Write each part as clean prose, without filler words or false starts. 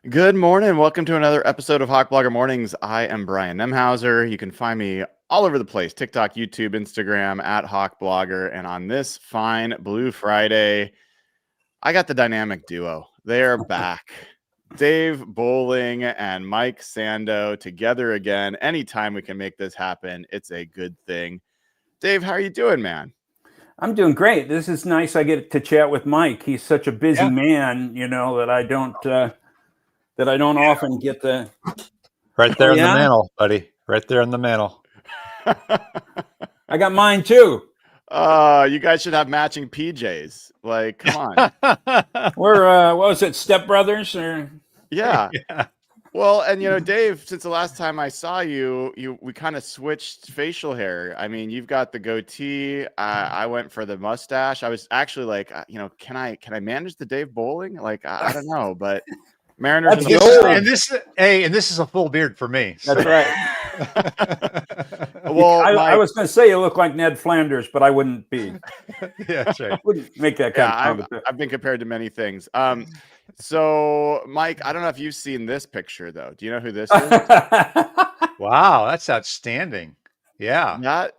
Good morning. Welcome to another episode of Hawk Blogger Mornings. I am Brian Nemhauser. You can find me all over the place, TikTok, YouTube, Instagram, at Hawk Blogger. And on this fine Blue Friday, I got the dynamic duo. They are back. Dave Boling and Mike Sando together again. Anytime we can make this happen, it's a good thing. Dave, how are you doing, man? I'm doing great. This is nice. I get to chat with Mike. He's such a busy man, that I don't often get the. Right there in the mantle, buddy. Right there in the mantle. I got mine too. You guys should have matching PJs. Like, come on. We're what was it, Step Brothers or? Yeah. Well, and Dave, since the last time I saw you, we kind of switched facial hair. I mean, you've got the goatee. I went for the mustache. I was actually like, can I manage the Dave Boling? Like, I don't know, but Mariners. And this is a full beard for me. So. That's right. Well, I was going to say you look like Ned Flanders, but I wouldn't be. Yeah, that's right. Wouldn't make that kind of. I've been compared to many things. So Mike, I don't know if you've seen this picture though. Do you know who this is? Wow, that's outstanding. Yeah, that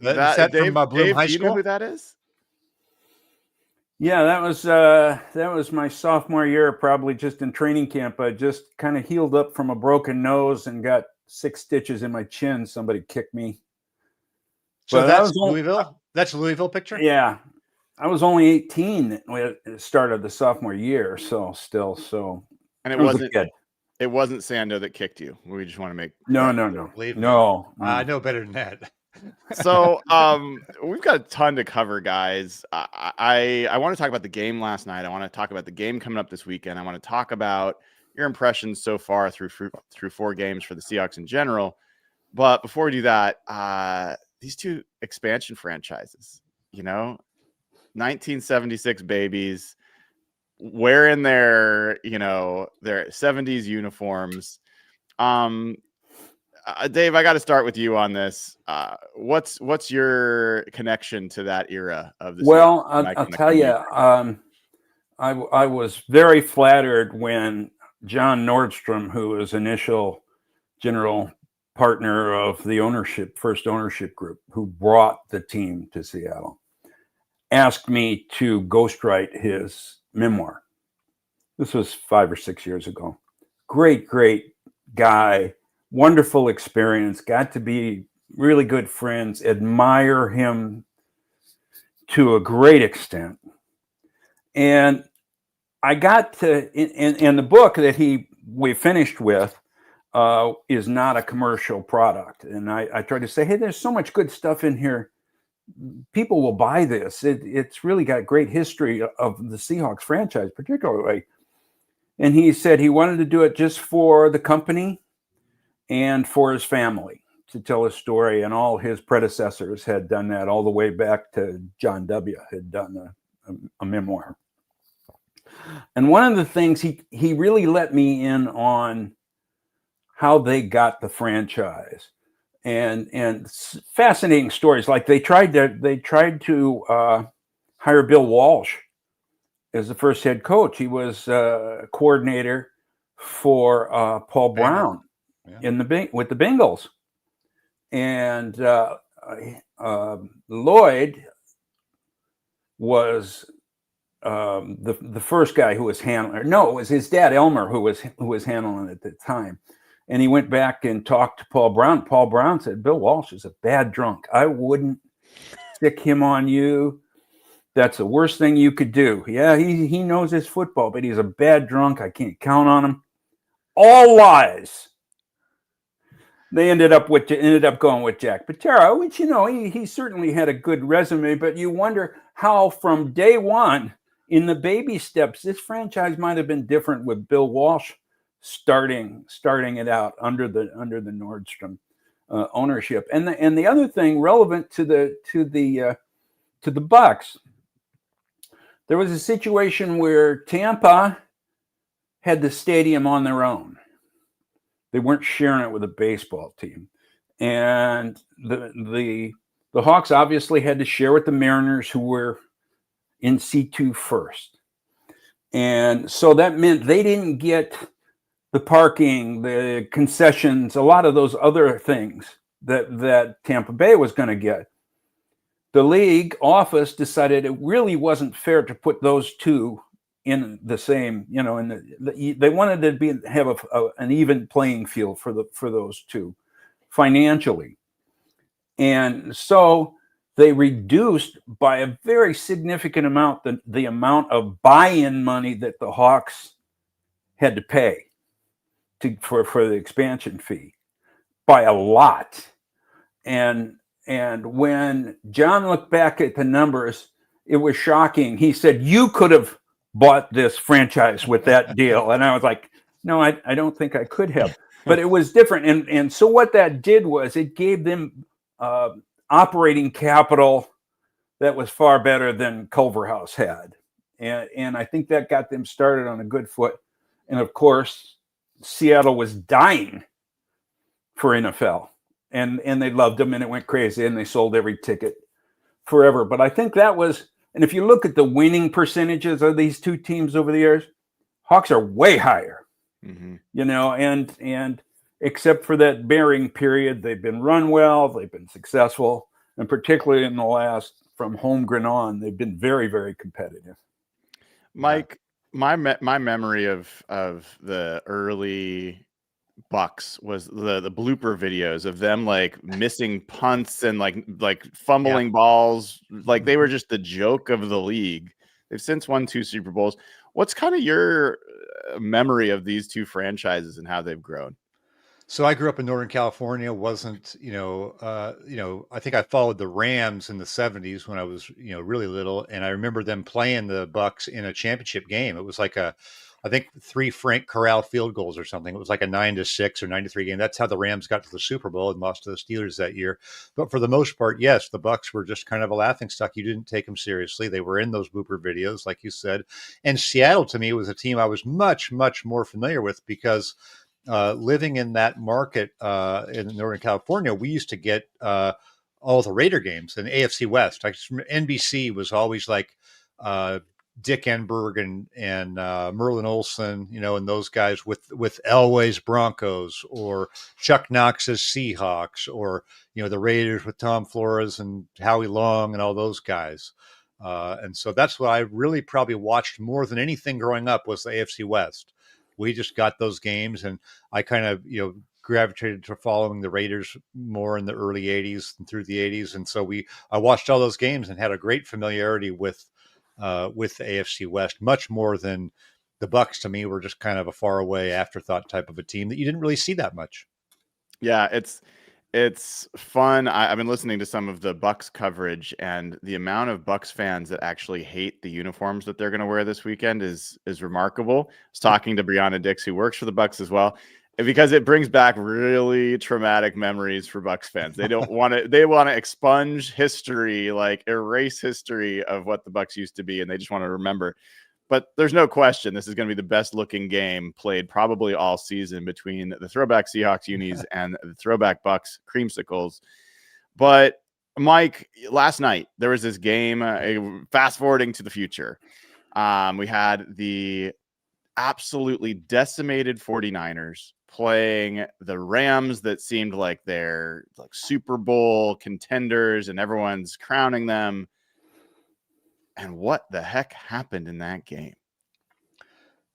Dave, from Bloom High School. Do you know who that is? Yeah, that was my sophomore year, probably just in training camp. I just kind of healed up from a broken nose and got 6 stitches in my chin. Somebody kicked me. So that's Louisville? That's a Louisville picture? Yeah. I was only 18 when it started the sophomore year, so. And it wasn't Sando that kicked you. We just want to make no. I know better than that. So we've got a ton to cover, guys. I want to talk about the game last night. I want to talk about the game coming up this weekend. I want to talk about your impressions so far through 4 games for the Seahawks in general. But before we do that, these 2 expansion franchises, 1976 babies wearing their 70s uniforms. Dave, I got to start with you on this. What's your connection to that era of the? Well, I'll tell you, I was very flattered when John Nordstrom, who was initial general partner of the first ownership group, who brought the team to Seattle, asked me to ghostwrite his memoir. This was 5 or 6 years ago. Great guy, wonderful experience, got to be really good friends, admire him to a great extent. And I got to, in the book that we finished with, is not a commercial product. And I tried to say, hey, there's so much good stuff in here. People will buy this. It's really got great history of the Seahawks franchise, particularly. And he said he wanted to do it just for the company and for his family, to tell his story. And all his predecessors had done that, all the way back to John W. had done a memoir. And one of the things he really let me in on how they got the franchise. And fascinating stories. Like they tried to hire Bill Walsh as the first head coach. He was a coordinator for Paul Brown with the Bengals, and Lloyd was the first guy who was handling. No, it was his dad Elmer who was handling it at the time. And he went back and talked to Paul Brown. Paul Brown said, Bill Walsh is a bad drunk. I wouldn't stick him on you. That's the worst thing you could do. Yeah, he knows his football, but he's a bad drunk. I can't count on him. All lies. They ended up going with Jack Patera, which, he certainly had a good resume, but you wonder how from day one in the baby steps, this franchise might have been different with Bill Walsh starting it out under the Nordstrom ownership. And the other thing relevant to the Bucs, there was a situation where Tampa had the stadium on their own. They weren't sharing it with a baseball team, and the Hawks obviously had to share with the Mariners, who were in C2 first. And so that meant they didn't get the parking, the concessions, a lot of those other things that Tampa Bay was going to get. The league office decided it really wasn't fair to put those two in the same, they wanted to have an even playing field for those two financially. And so they reduced by a very significant amount the amount of buy-in money that the Hawks had to pay for the expansion fee by a lot. And when John looked back at the numbers, it was shocking. He said, "You could have bought this franchise with that deal." And I was like, "No, I don't think I could have." But it was different. And so what that did was it gave them operating capital that was far better than Culverhouse had. And I think that got them started on a good foot. And of course, Seattle was dying for NFL. And they loved them, and it went crazy, and they sold every ticket forever. But I think that was, and if you look at the winning percentages of these two teams over the years, Hawks are way higher, and except for that bearing period, they've been run well, they've been successful, and particularly in the last, from Holmgren on, they've been very, very competitive. Mike, my memory of the early Bucs was the blooper videos of them like missing punts and like fumbling balls. Like they were just the joke of the league. They've since won 2 Super Bowls. What's kind of your memory of these two franchises and how they've grown? So I grew up in Northern California. Wasn't I think I followed the Rams in the 70s when I was really little, and I remember them playing the Bucs in a championship game. It was like I think 3 Frank Corral field goals or something. It was like a 9-6 or 9-3 game. That's how the Rams got to the Super Bowl and lost to the Steelers that year. But for the most part, yes, the Bucs were just kind of a laughingstock. You didn't take them seriously. They were in those blooper videos, like you said. And Seattle, to me, was a team I was much, much more familiar with because living in that market in Northern California, we used to get all the Raider games and AFC West. NBC was always like Dick Enberg and Merlin Olsen, and those guys with Elway's Broncos or Chuck Knox's Seahawks or, the Raiders with Tom Flores and Howie Long and all those guys. And so that's what I really probably watched more than anything growing up was the AFC West. We just got those games, and I kind of, gravitated to following the Raiders more in the early 80s and through the 80s. And so I watched all those games and had a great familiarity with the AFC West, much more than the Bucs. To me, were just kind of a faraway afterthought type of a team that you didn't really see that much. Yeah, it's fun. I've been listening to some of the Bucs coverage, and the amount of Bucs fans that actually hate the uniforms that they're going to wear this weekend is remarkable. I was talking to Brianna Dix, who works for the Bucs as well, because it brings back really traumatic memories for Bucs fans. They don't want to. They want to expunge history, like erase history of what the Bucs used to be, and they just want to remember. But there's no question this is going to be the best looking game played probably all season between the throwback Seahawks unis and the throwback Bucs creamsicles. But Mike, last night there was this game, fast forwarding to the future. We had the absolutely decimated 49ers playing the Rams that seemed like they're like Super Bowl contenders and everyone's crowning them. And what the heck happened in that game?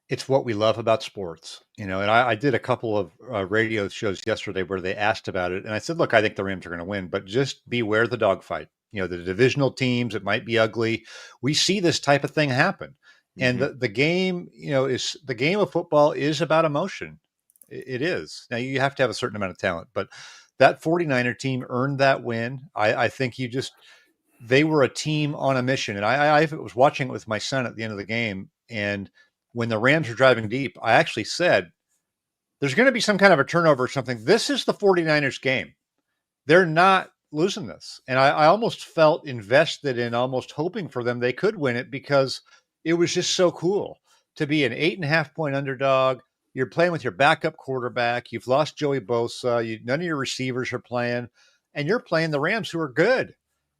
It's what we love about sports, and I did a couple of radio shows yesterday where they asked about it. And I said, look, I think the Rams are going to win, but just beware the dogfight. The divisional teams, it might be ugly. We see this type of thing happen. And the game, is the game of football is about emotion. It is. Now you have to have a certain amount of talent, but that 49er team earned that win. I think they were a team on a mission. And I was watching it with my son at the end of the game. And when the Rams were driving deep, I actually said, there's going to be some kind of a turnover or something. This is the 49ers game. They're not losing this. And I almost felt invested in almost hoping for them they could win it because it was just so cool to be an 8.5 point underdog. You're playing with your backup quarterback. You've lost Joey Bosa. None of your receivers are playing. And you're playing the Rams, who are good.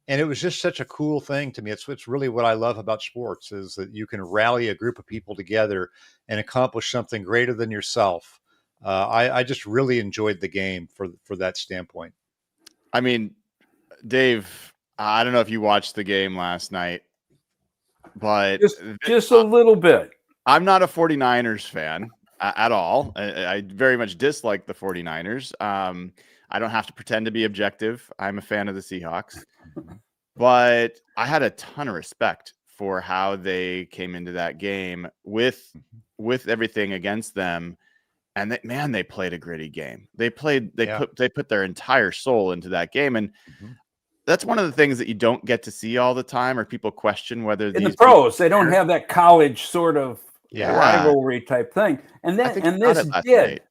And it was just such a cool thing to me. It's really what I love about sports is that you can rally a group of people together and accomplish something greater than yourself. I just really enjoyed the game for that standpoint. I mean, Dave, I don't know if you watched the game last night, but just a little bit. I'm not a 49ers fan at all. I very much dislike the 49ers. I don't have to pretend to be objective. I'm a fan of the Seahawks, but I had a ton of respect for how they came into that game with everything against them. And they played a gritty game. They put their entire soul into that game. And that's one of the things that you don't get to see all the time, or people question whether in the pros, they don't have that college sort of rivalry type thing. And this did.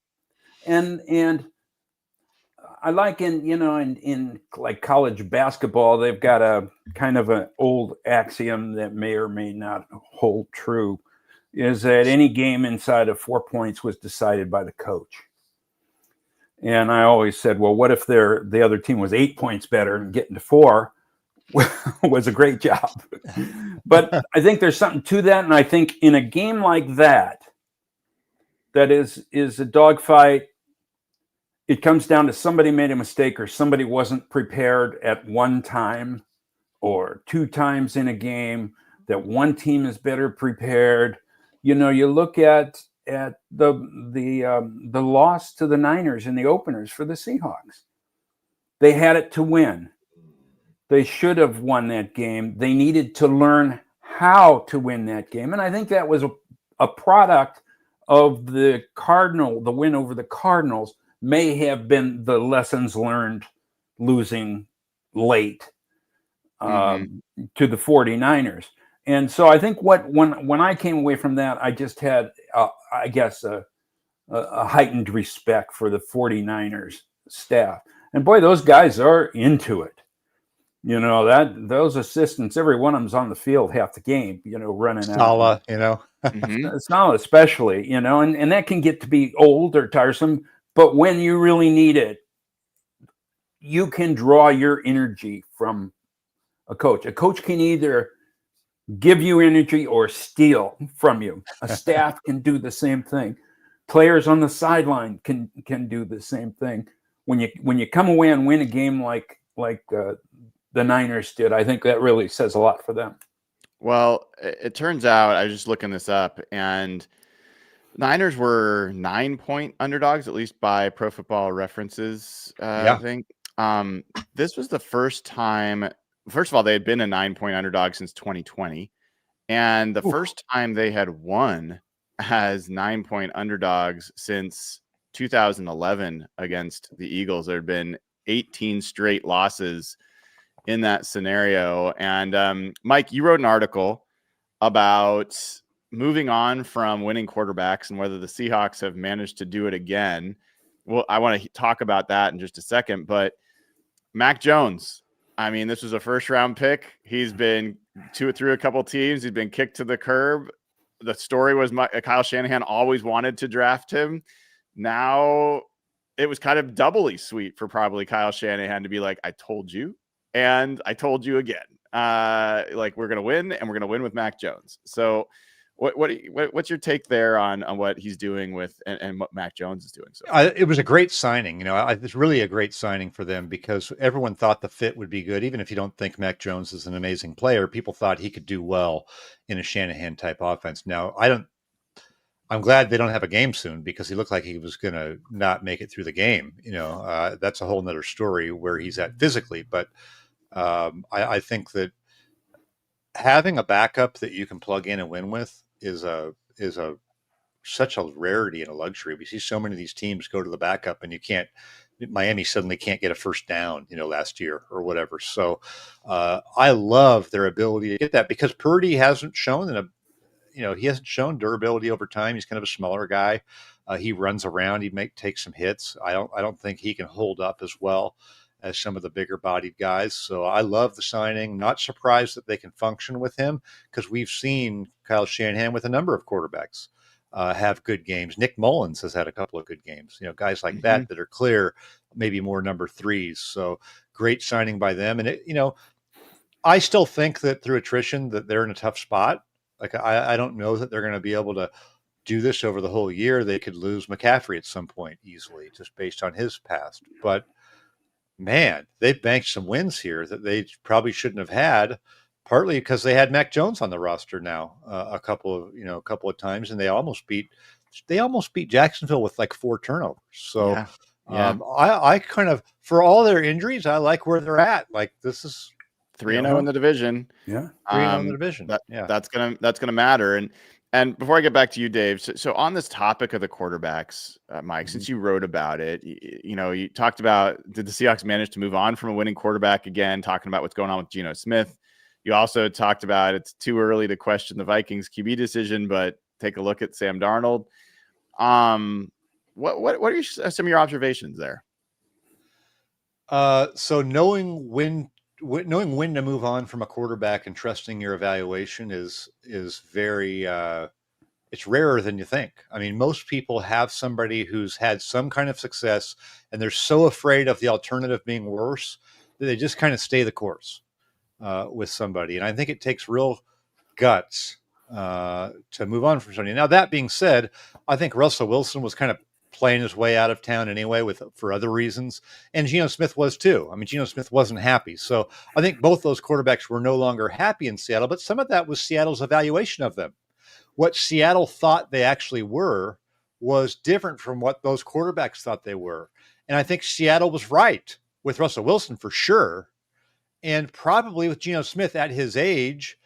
And I like in like college basketball, they've got a kind of an old axiom that may or may not hold true, is that any game inside of 4 points was decided by the coach. And I always said, well, what if the other team was 8 points better and getting to 4 was a great job. But I think there's something to that. And I think in a game like that is a dogfight, it comes down to somebody made a mistake or somebody wasn't prepared at one time or 2 times in a game, that one team is better prepared. You look at the loss to the Niners in the openers for the Seahawks. They had it to win. They should have won that game. They needed to learn how to win that game. And I think that was a product of the win over the Cardinals may have been the lessons learned losing late to the 49ers. And so I think when I came away from that, I just had, I guess, a heightened respect for the 49ers staff. And boy, those guys are into it. Those assistants, every one of them's on the field half the game, running Sala, out. Sala especially, and that can get to be old or tiresome. But when you really need it, you can draw your energy from a coach. A coach can either give you energy or steal from you. A staff can do the same thing. Players on the sideline can do the same thing. When you come away and win a game like the Niners did, I think that really says a lot for them. Well, it turns out, I was just looking this up, and Niners were 9-point underdogs, at least by Pro Football References, I think. This was the first time. First of all, they had been a 9-point underdog since 2020. And the first time they had won as 9-point underdogs since 2011 against the Eagles. There had been 18 straight losses in that scenario. And Mike, you wrote an article about moving on from winning quarterbacks and whether the Seahawks have managed to do it again. Well, I want to talk about that in just a second, but Mac Jones, I mean, this was a first-round pick. He's been through a couple teams. He's been kicked to the curb. The story was Kyle Shanahan always wanted to draft him. Now it was kind of doubly sweet for probably Kyle Shanahan to be like, I told you, and I told you again. Like, we're going to win, and we're going to win with Mac Jones. So what's your take there on what he's doing with and what Mac Jones is doing? So it was a great signing. It's really a great signing for them because everyone thought the fit would be good. Even if you don't think Mac Jones is an amazing player, people thought he could do well in a Shanahan type offense. Now, I'm glad they don't have a game soon because he looked like he was going to not make it through the game. That's a whole nother story where he's at physically. But I think that having a backup that you can plug in and win with is such a rarity and a luxury. We see so many of these teams go to the backup and Miami suddenly can't get a first down, last year or whatever. So I love their ability to get that because Purdy hasn't shown he hasn't shown durability over time. He's kind of a smaller guy. He runs around. He take some hits. I don't think he can hold up as well as some of the bigger bodied guys. So I love the signing. Not surprised that they can function with him because we've seen Kyle Shanahan with a number of quarterbacks have good games. Nick Mullins has had a couple of good games, guys like that are clear, maybe more number 3s. So great signing by them. And I still think that through attrition that they're in a tough spot. Like, I don't know that they're going to be able to do this over the whole year, they could lose McCaffrey at some point easily, just based on his past. But man, they banked some wins here that they probably shouldn't have had, partly because they had Mac Jones on the roster now a couple of times, and they almost beat Jacksonville with like 4 turnovers. So Yeah. I kind of, for all their injuries, I like where they're at. Like, this is 3-0 in the division. Yeah. 3-0 in the division. That's gonna matter. And before I get back to you, Dave, so on this topic of the quarterbacks, Mike, since you wrote about it, you talked about, did the Seahawks manage to move on from a winning quarterback again, talking about what's going on with Geno Smith. You also talked about it's too early to question the Vikings QB decision, but take a look at Sam Darnold. What are some of your observations there? So knowing when to move on from a quarterback and trusting your evaluation is very it's rarer than you think. I mean, most people have somebody who's had some kind of success, and they're so afraid of the alternative being worse that they just kind of stay the course with somebody. And I think it takes real guts to move on from somebody. Now, that being said, I think Russell Wilson was kind of playing his way out of town anyway for other reasons. And Geno Smith was too. I mean, Geno Smith wasn't happy. So I think both those quarterbacks were no longer happy in Seattle, but some of that was Seattle's evaluation of them. What Seattle thought they actually were was different from what those quarterbacks thought they were. And I think Seattle was right with Russell Wilson for sure. And probably with Geno Smith at his age,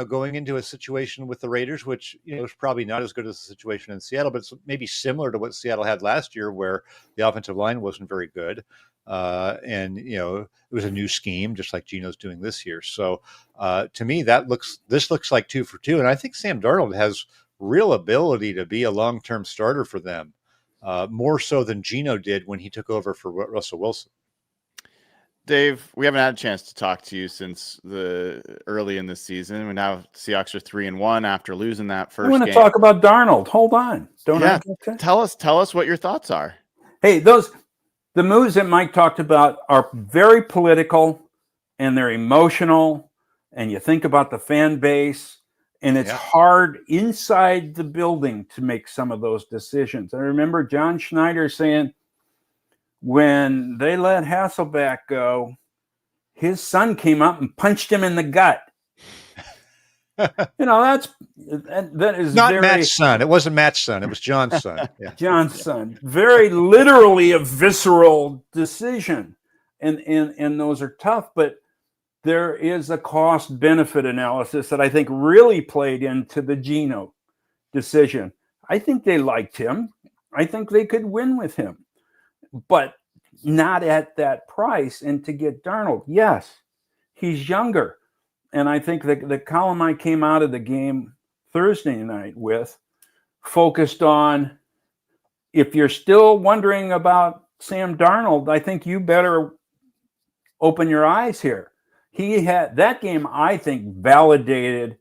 going into a situation with the Raiders, which, is probably not as good as the situation in Seattle, but it's maybe similar to what Seattle had last year, where the offensive line wasn't very good. And it was a new scheme, just like Geno's doing this year. So to me, this looks like 2 for 2. And I think Sam Darnold has real ability to be a long-term starter for them, more so than Geno did when he took over for Russell Wilson. Dave, we haven't had a chance to talk to you since the early in the season. We now Seahawks are 3-1 after losing that first game. I want to talk about Darnold. Hold on. Tell us what your thoughts are. Hey, the moves that Mike talked about are very political, and they're emotional, and you think about the fan base, and it's hard inside the building to make some of those decisions. I remember John Schneider saying, when they let Hasselbeck go, his son came up and punched him in the gut. That is not Matt's son. It wasn't Matt's son. It was John's son. Yeah. John's son. Very literally a visceral decision, and those are tough. But there is a cost-benefit analysis that I think really played into the Geno decision. I think they liked him. I think they could win with him, but not at that price. And to get Darnold, yes, he's younger. And I think the column I came out of the game Thursday night with focused on, if you're still wondering about Sam Darnold, I think you better open your eyes here. He had that game, I think, validated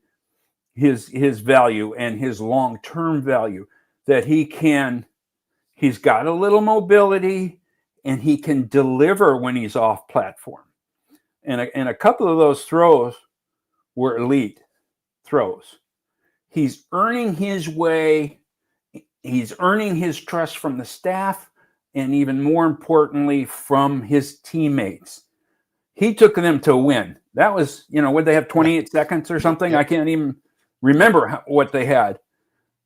his value and his long-term value, that he's got a little mobility and he can deliver when he's off platform. And a couple of those throws were elite throws. He's earning his way. He's earning his trust from the staff, and even more importantly, from his teammates. He took them to win. That was, would they have 28 seconds or something? I can't even remember what they had.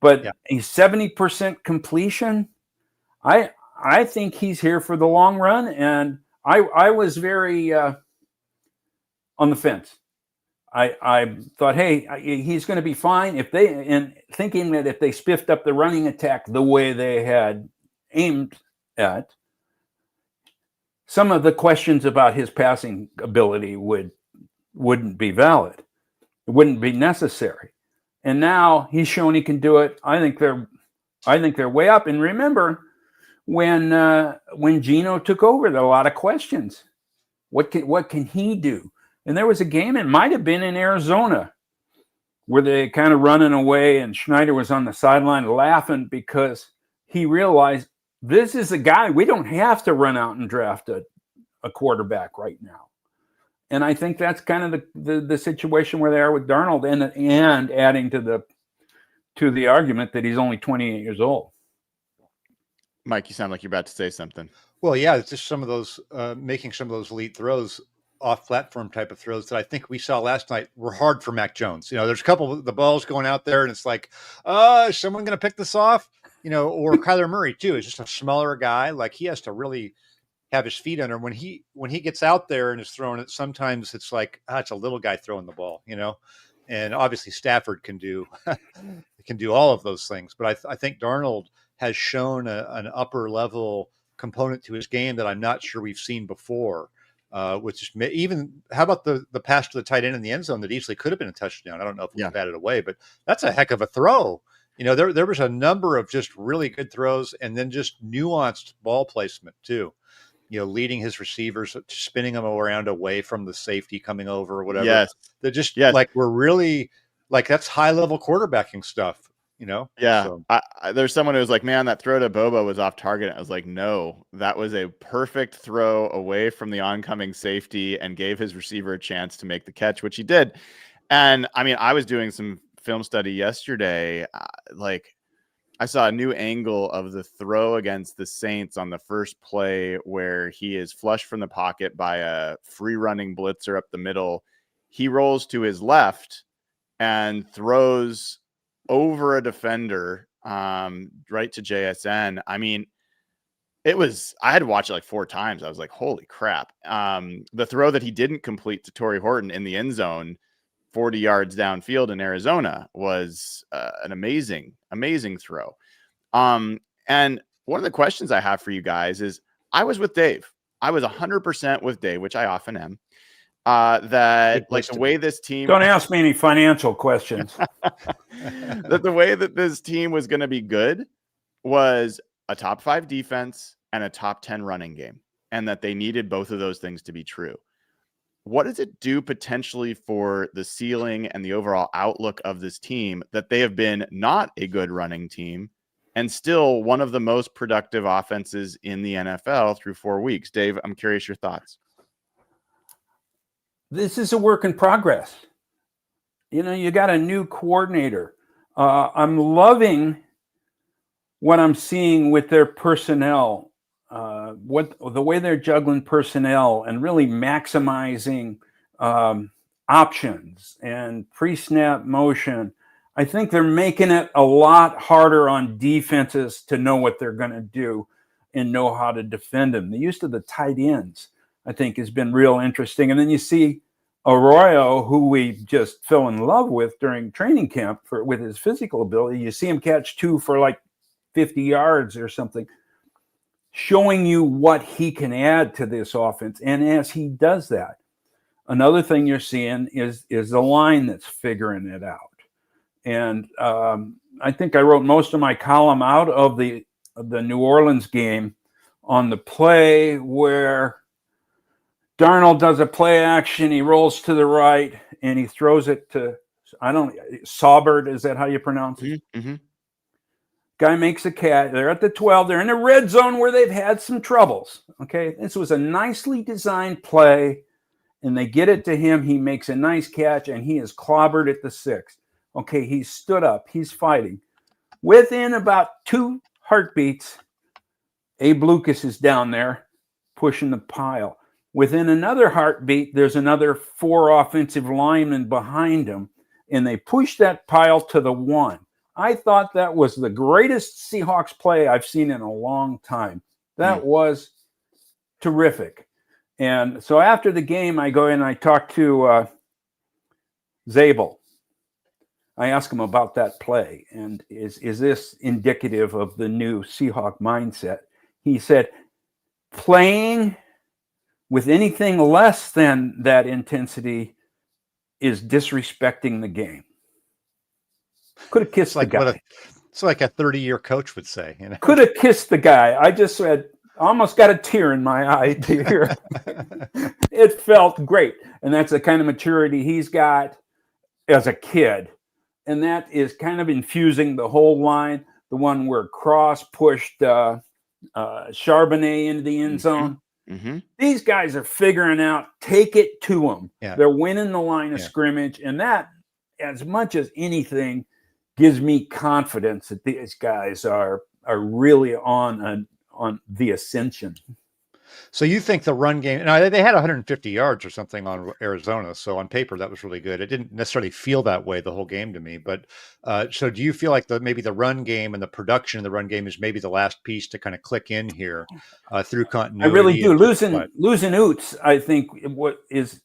But a 70% completion, I think he's here for the long run. And I was very on the fence. I thought, hey, he's going to be fine thinking that if they spiffed up the running attack the way they had aimed at, some of the questions about his passing ability wouldn't be valid. It wouldn't be necessary. And now he's shown he can do it. I think they're way up. And remember, when Geno took over, there were a lot of questions. What can he do? And there was a game, it might have been in Arizona, where they kind of running away, and Schneider was on the sideline laughing because he realized this is a guy, we don't have to run out and draft a quarterback right now. And I think that's kind of the situation where they are with Darnold, and adding to to the argument that he's only 28 years old. Mike, you sound like you're about to say something. Well, yeah, it's just some of those making some of those elite throws, off-platform type of throws that I think we saw last night were hard for Mac Jones. There's a couple of the balls going out there, and it's like, is someone going to pick this off? Or Kyler Murray too. Is just a smaller guy. Like, he has to really have his feet under him when he gets out there and is throwing it. Sometimes it's like, it's a little guy throwing the ball, And obviously Stafford can do all of those things, but I think Darnold has shown an upper level component to his game that I'm not sure we've seen before. Which is even, how about the pass to the tight end in the end zone that easily could have been a touchdown? I don't know if it was batted away, but that's a heck of a throw. There was a number of just really good throws, and then just nuanced ball placement too. Leading his receivers, spinning them around away from the safety coming over or whatever. Yes. They're just like, we're really like, that's high level quarterbacking stuff. Yeah. So. There's someone who was like, man, that throw to Boba was off target. I was like, no, that was a perfect throw away from the oncoming safety and gave his receiver a chance to make the catch, which he did. And I mean, I was doing some film study yesterday. I saw a new angle of the throw against the Saints on the first play where he is flushed from the pocket by a free running blitzer up the middle. He rolls to his left and throws over a defender right to JSN. I mean, I had to watch it like 4 times. I was like, holy crap. The throw that he didn't complete to Torrey Horton in the end zone 40 yards downfield in Arizona was an amazing throw. And one of the questions I have for you guys is, I was with Dave. I was 100% with Dave, which I often am. That like the way this team, don't ask me any financial questions. That the way that this team was going to be good was a top 5 defense and a top 10 running game, and that they needed both of those things to be true. What does it do potentially for the ceiling and the overall outlook of this team that they have been not a good running team and still one of the most productive offenses in the NFL through 4 weeks? Dave, I'm curious your thoughts. This is a work in progress. You got a new coordinator. I'm loving what I'm seeing with their personnel, the way they're juggling personnel and really maximizing options and pre-snap motion. I think they're making it a lot harder on defenses to know what they're going to do and know how to defend them. The use of the tight ends, I think, has been real interesting. And then you see Arroyo, who we just fell in love with during training camp with his physical ability. You see him catch 2 for like 50 yards or something, showing you what he can add to this offense. And as he does that, another thing you're seeing is the line that's figuring it out. And I think I wrote most of my column out of the New Orleans game on the play where Darnold does a play action. He rolls to the right and he throws it to, Saubert. Is that how you pronounce it? Mm-hmm. Guy makes a catch. They're at the 12. They're in a red zone where they've had some troubles. Okay. This was a nicely designed play and they get it to him. He makes a nice catch and he is clobbered at the 6. Okay. He's stood up. He's fighting. Within about 2 heartbeats, Abe Lucas is down there pushing the pile. Within another heartbeat, there's another 4 offensive linemen behind him, and they push that pile to the 1. I thought that was the greatest Seahawks play I've seen in a long time. That was terrific. And so after the game, I go in and I talk to Zabel. I ask him about that play, and is this indicative of the new Seahawk mindset? He said, playing with anything less than that intensity is disrespecting the game. Could have kissed the guy. It's like a 30-year coach would say. Could have kissed the guy. I just said, almost got a tear in my eye to hear. It felt great. And that's the kind of maturity he's got as a kid. And that is kind of infusing the whole line. The one where Cross pushed Charbonnet into the end zone. Mm-hmm. These guys are figuring out, take it to them. Yeah. They're winning the line of scrimmage. And that, as much as anything, gives me confidence that these guys are really on the ascension. So you think the run game? Now they had 150 yards or something on Arizona, so on paper that was really good. It didn't necessarily feel that way the whole game to me, but so do you feel like maybe the run game and the production of the run game is maybe the last piece to kind of click in here through continuity? I really do. Losing Oots, I think, what is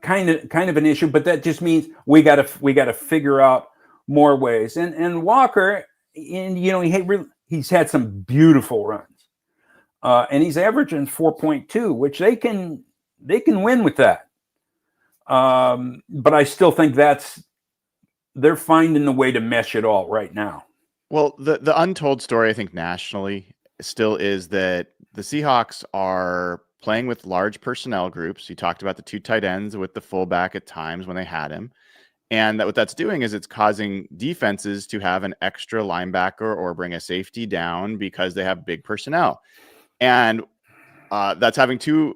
kind of an issue, but that just means we got to figure out more ways. And Walker, and he's had some beautiful runs. And he's averaging 4.2, which they can win with that. But I still think they're finding the way to mesh it all right now. Well, the untold story, I think, nationally still is that the Seahawks are playing with large personnel groups. You talked about the 2 tight ends with the fullback at times when they had him. And what that's doing is it's causing defenses to have an extra linebacker or bring a safety down because they have big personnel. And that's having 2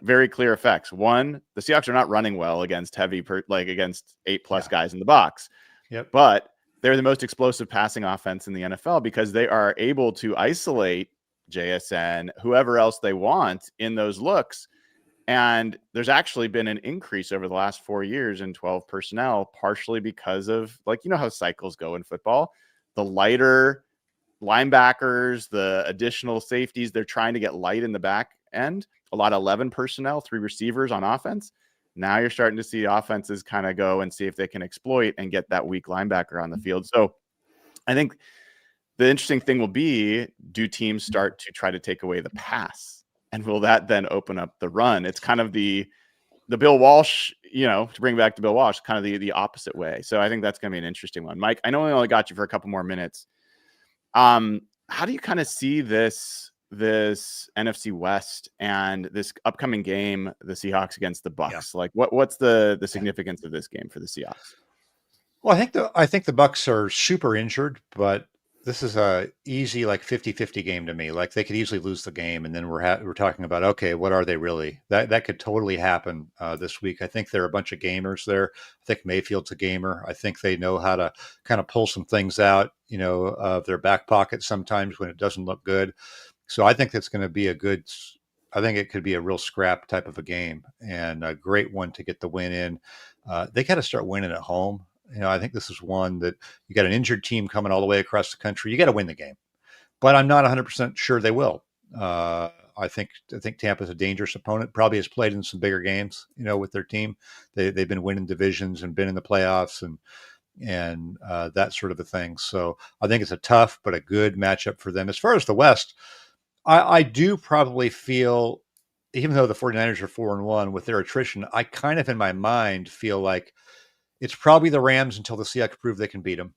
very clear effects. One, the Seahawks are not running well against against 8+ guys in the box. Yep. But they're the most explosive passing offense in the NFL because they are able to isolate JSN, whoever else they want in those looks. And there's actually been an increase over the last 4 years in 12 personnel, partially because of how cycles go in football. The lighter linebackers, the additional safeties, they're trying to get light in the back end. A lot of 11 personnel, 3 receivers on offense. Now you're starting to see offenses kind of go and see if they can exploit and get that weak linebacker on the field. So I think the interesting thing will be, do teams start to try to take away the pass? And will that then open up the run? It's kind of the Bill Walsh, to bring back to Bill Walsh, kind of the opposite way. So I think that's going to be an interesting one. Mike, I know we only got you for a couple more minutes. How do you kind of see this NFC West and this upcoming game, the Seahawks against the Bucs? Yeah. What's the significance of this game for the Seahawks? Well, I think the Bucs are super injured, but this is a easy 50-50 game to me. They could easily lose the game, and then we're talking about, okay, what are they really? That could totally happen this week. I think there are a bunch of gamers there. I think Mayfield's a gamer. I think they know how to kind of pull some things out, of their back pocket sometimes when it doesn't look good. So I think that's going to be I think it could be a real scrap type of a game and a great one to get the win in. They got to start winning at home. I think this is one that you got an injured team coming all the way across the country. You got to win the game, but I'm not 100% sure they will. I think Tampa's a dangerous opponent. Probably has played in some bigger games, with their team. They've been winning divisions and been in the playoffs and that sort of a thing. So I think it's a tough but a good matchup for them. As far as the West, I do probably feel, even though the 49ers are 4-1 with their attrition, I kind of in my mind feel like it's probably the Rams until the Seahawks prove they can beat them.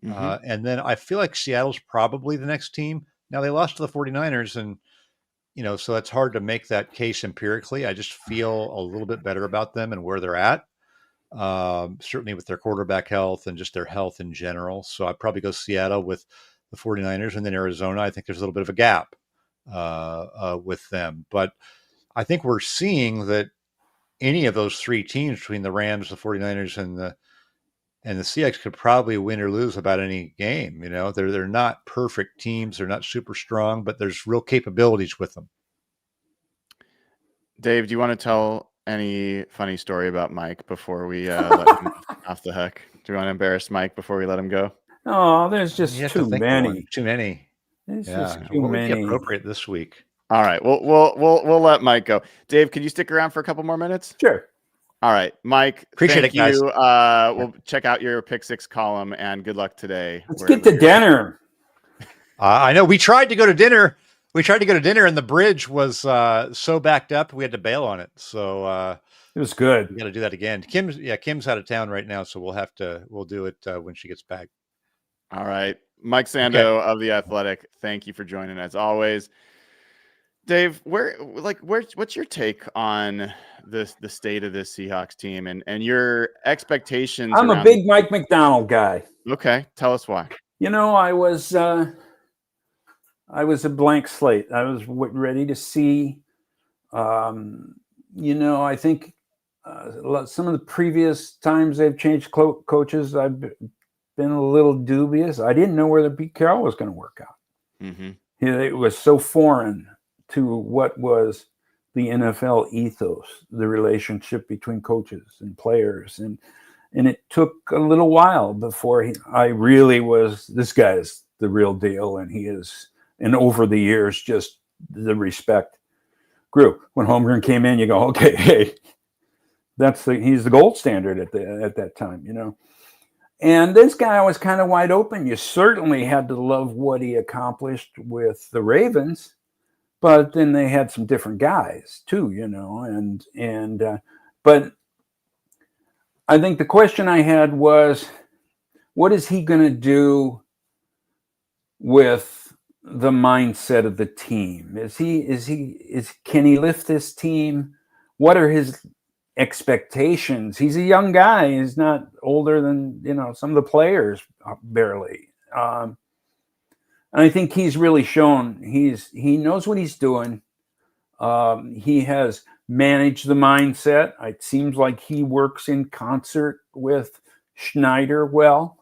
Mm-hmm. And then I feel like Seattle's probably the next team. Now they lost to the 49ers and, so it's hard to make that case empirically. I just feel a little bit better about them and where they're at. Certainly with their quarterback health and just their health in general. So I'd probably go Seattle with the 49ers, and then Arizona. I think there's a little bit of a gap with them. But I think we're seeing that any of those 3 teams between the Rams, the 49ers, and the Seahawks could probably win or lose about any game. They're not perfect teams. They're not super strong, but there's real capabilities with them. Dave, do you want to tell any funny story about Mike before we let him off the hook? Do you want to embarrass Mike before we let him go? Oh, there's just too many. Too many. There's just too many. Would be appropriate this week? All right, we'll let Mike go. Dave, could you stick around for a couple more minutes? Sure. All right, Mike. Appreciate it, guys. We'll check out your Pick 6 column, and good luck today. Let's get to dinner. I know we tried to go to dinner. And the bridge was so backed up we had to bail on it. So it was good. We got to do that again. Kim's out of town right now, so we'll do it when she gets back. All right, Mike Sando of The Athletic. Thank you for joining as always. Dave, what's your take on the state of this Seahawks team and your expectations? I'm a big Mike McDonald guy. Okay, tell us why. I was a blank slate. I was ready to see. I think some of the previous times they've changed coaches, I've been a little dubious. I didn't know whether Pete Carroll was going to work out. Mm-hmm. It was so foreign to what was the NFL ethos, the relationship between coaches and players. And it took a little while before I really was, this guy is the real deal. And he is, and over the years, just the respect grew. When Holmgren came in, you go, okay, hey, he's the gold standard at that time, you know. And this guy was kind of wide open. You certainly had to love what he accomplished with the Ravens, but then they had some different guys too, you know. But I think the question I had was, what is he going to do with the mindset of the team? Can he lift this team? What are his expectations? He's a young guy. He's not older than, you know, some of the players, barely. And I think he's really shown he knows what he's doing. He has managed the mindset. It seems like he works in concert with Schneider well.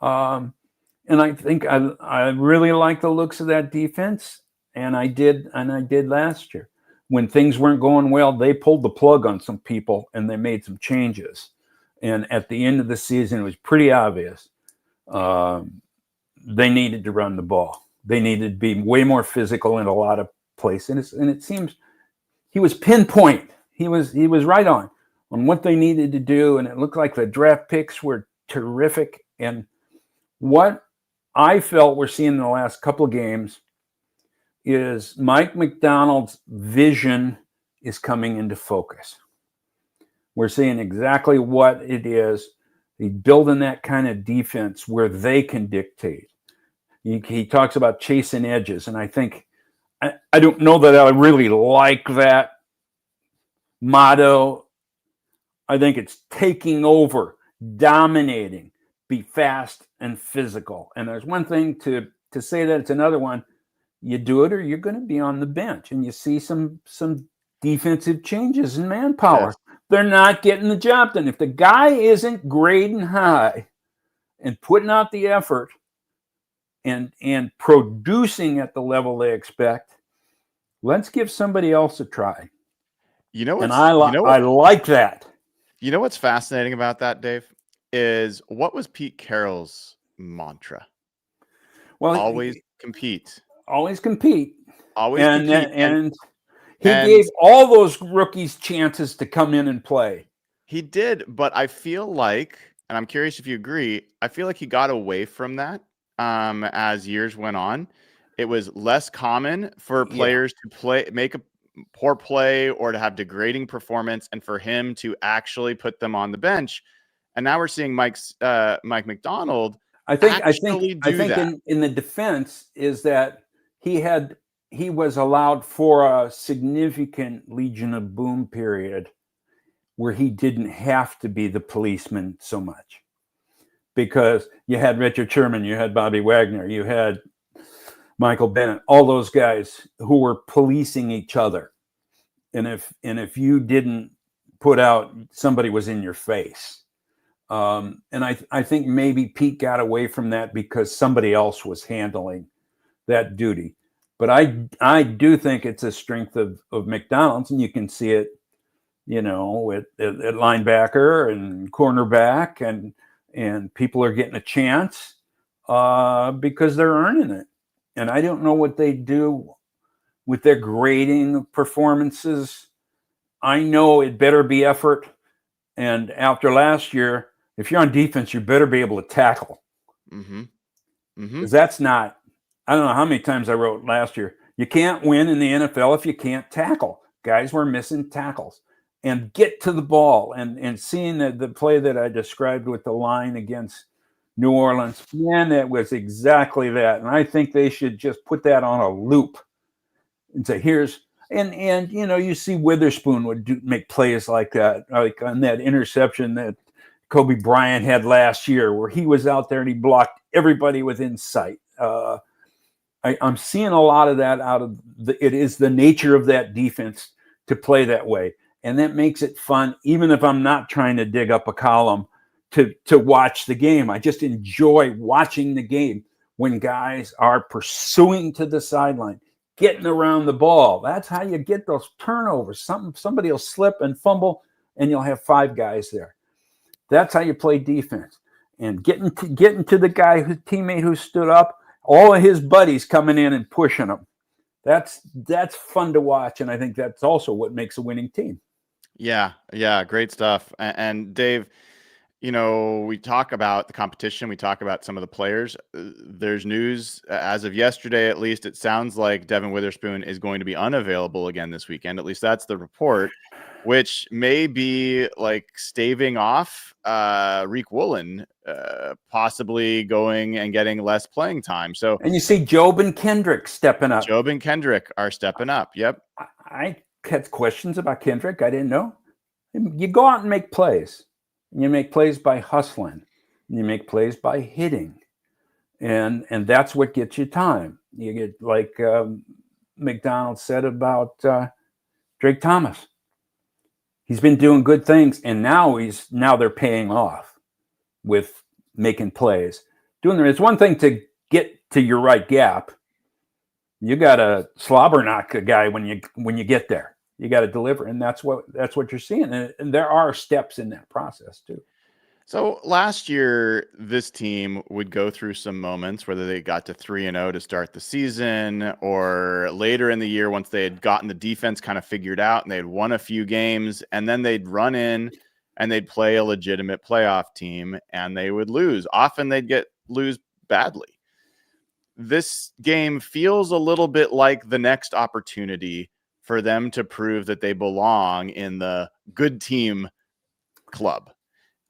And I think I really like the looks of that defense. And I did last year. When things weren't going well, they pulled the plug on some people and they made some changes. And at the end of the season, it was pretty obvious they needed to run the ball. They needed to be way more physical in a lot of places. And it seems he was pinpoint. He was right on what they needed to do. And it looked like the draft picks were terrific. And what I felt we're seeing in the last couple of games is Mike Macdonald's vision is coming into focus. We're seeing exactly what it is. He's building that kind of defense where they can dictate. He talks about chasing edges, and I think I don't know that I really like that motto. I think it's taking over, dominating, be fast and physical. And there's one thing to say that, it's another one. You do it or you're going to be on the bench, and you see some defensive changes in manpower. Yes. They're not getting the job done. If the guy isn't grading high and putting out the effort and producing at the level they expect, let's give somebody else a try. You know, and I like that. You know what's fascinating about that, Dave, is what was Pete Carroll's mantra? Well, always compete. Always compete. Always compete. And he gave all those rookies chances to come in and play. He did, but I feel like, and I'm curious if you agree, I feel like he got away from that as years went on. It was less common for players to make a poor play or to have degrading performance, and for him to actually put them on the bench. And now we're seeing Mike Macdonald. I think in the defense is that he was allowed for a significant Legion of Boom period where he didn't have to be the policeman so much, because you had Richard Sherman, you had Bobby Wagner, you had Michael Bennett, all those guys who were policing each other. And if you didn't put out, somebody was in your face. And I think maybe Pete got away from that because somebody else was handling that duty. But I do think it's a strength of McDonald's, and you can see it, you know, at linebacker and cornerback, and people are getting a chance because they're earning it. And I don't know what they do with their grading of performances. I know it better be effort. And after last year, if you're on defense, you better be able to tackle. Mm-hmm. Mm-hmm. Because that's not, I don't know how many times I wrote last year, you can't win in the NFL if you can't tackle. Guys were missing tackles. And get to the ball. And seeing the play that I described with the line against New Orleans, man, that was exactly that. And I think they should just put that on a loop and say, and you know, you see Witherspoon would make plays like that, like on that interception that Kobe Bryant had last year, where he was out there and he blocked everybody within sight. I'm seeing a lot of that out of it is the nature of that defense to play that way. And that makes it fun, even if I'm not trying to dig up a column to watch the game. I just enjoy watching the game when guys are pursuing to the sideline, getting around the ball. That's how you get those turnovers. Somebody will slip and fumble, and you'll have 5 guys there. That's how you play defense. And getting to the guy, whose teammate who stood up, all of his buddies coming in and pushing him. That's fun to watch, and I think that's also what makes a winning team. Yeah, great stuff. And Dave, we talk about the competition. We talk about some of the players. There's news as of yesterday, at least. It sounds like Devin Witherspoon is going to be unavailable again this weekend. At least that's the report, which may be like staving off Reek Woolen possibly going and getting less playing time. So, and you see Job and Kendrick stepping up. Job and Kendrick are stepping up. Yep. I had questions about Kendrick. I didn't know. You go out and make plays. You make plays by hustling. You make plays by hitting. And that's what gets you time. You get, like McDonald said about Drake Thomas. He's been doing good things, and now they're paying off with making plays. It's one thing to get to your right gap. You got to slobber knock a guy when you get there. You got to deliver, and that's what you're seeing. And there are steps in that process too. So last year, this team would go through some moments, whether they got to 3-0 to start the season, or later in the year once they had gotten the defense kind of figured out and they had won a few games, and then they'd run in and they'd play a legitimate playoff team and they would lose. Often they'd lose badly. This game feels a little bit like the next opportunity for them to prove that they belong in the good team club.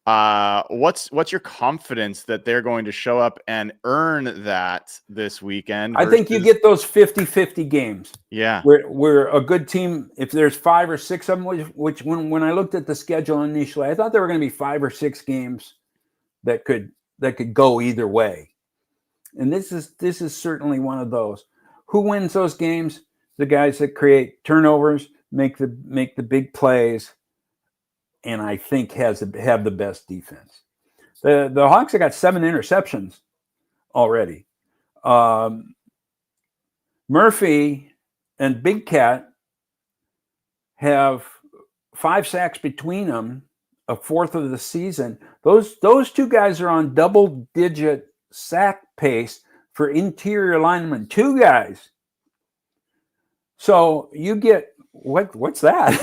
What's your confidence that they're going to show up and earn that this weekend? I think you get those 50-50 games. Yeah. We're a good team. If there's 5 or 6 of them, which when I looked at the schedule initially, I thought there were going to be 5 or 6 games that could go either way. And this is certainly one of those. Who wins those games? The guys that create turnovers, make the big plays, and I think have the best defense. The Hawks have got 7 interceptions already. Murphy and Big Cat have 5 sacks between them, a fourth of the season. Those 2 guys are on double-digit sack pace for interior linemen. 2 guys. So you get what's that?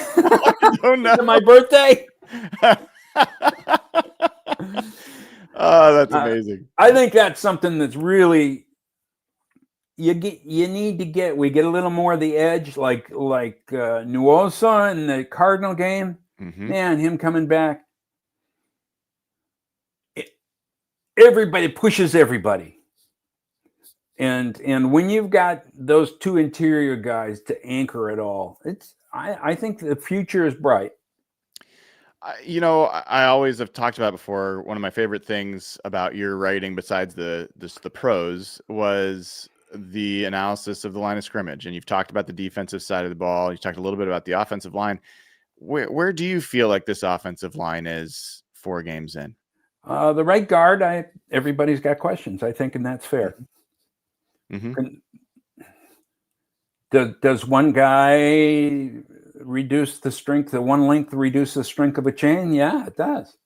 I don't know. Is it my birthday? Oh, that's amazing. I think that's something that's really you need to get. We get a little more of the edge, like Nuosa in the Cardinal game. Mm-hmm. Man, him coming back. Everybody pushes everybody. And when you've got those 2 interior guys to anchor it all, I think the future is bright. I always have talked about before, one of my favorite things about your writing, besides the prose, was the analysis of the line of scrimmage. And you've talked about the defensive side of the ball. You talked a little bit about the offensive line. Where do you feel like this offensive line is 4 games in? The right guard, everybody's got questions, I think, and that's fair. Mm-hmm. Does one guy reduce the strength, one length reduce the strength of a chain? Yeah, it does.